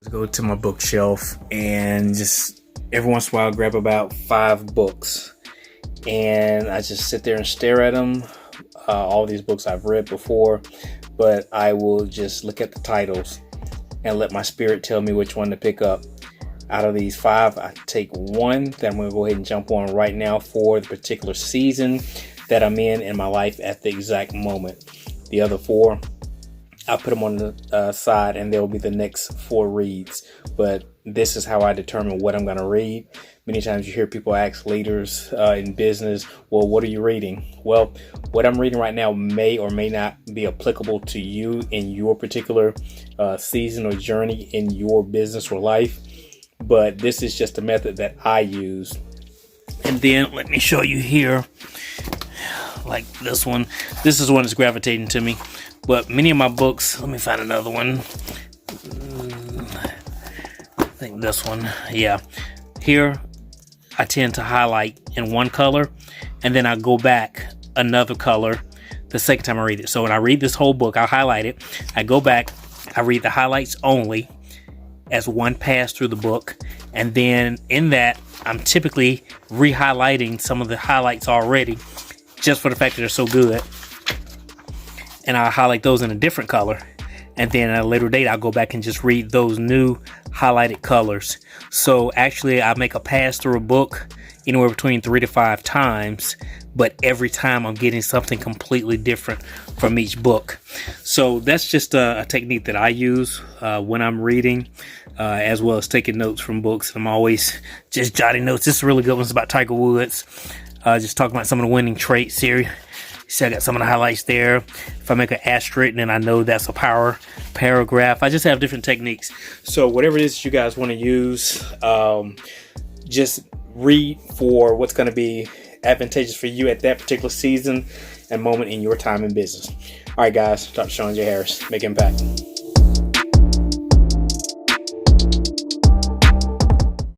Go to my bookshelf and just every once in a while grab about 5 books, and I just sit there and stare at them. All these books I've read before, but I will just look at the titles and let my spirit tell me which one to pick up. Out of these 5, I take one that I'm going to go ahead and jump on right now for the particular season that I'm in my life at the exact moment. The other 4, I'll put them on the side, and they'll be the next 4 reads. But this is how I determine what I'm going to read. Many times you hear people ask leaders in business, well, what are you reading? Well, what I'm reading right now may or may not be applicable to you in your particular season or journey in your business or life. But this is just a method that I use. And then let me show you here, like this one. This is one that's gravitating to me. But many of my books, let me find another one. I think this one. Yeah. Here, I tend to highlight in one color, and then I go back another color the second time I read it. So when I read this whole book, I'll highlight it. I go back, I read the highlights only as one pass through the book. And then in that, I'm typically re-highlighting some of the highlights already, just for the fact that they're so good. And I'll highlight those in a different color. And then at a later date, I'll go back and just read those new highlighted colors. So actually, I make a pass through a book anywhere between 3 to 5 times. But every time I'm getting something completely different from each book. So that's just a technique that I use when I'm reading, as well as taking notes from books. I'm always just jotting notes. This is a really good one. It's about Tiger Woods. Just talking about some of the winning traits here. See, I got some of the highlights there. If I make an asterisk, then I know that's a power paragraph. I just have different techniques. So whatever it is you guys want to use, just read for what's going to be advantageous for you at that particular season and moment in your time in business. All right, guys. Dr. Sean J. Harris. Make impact.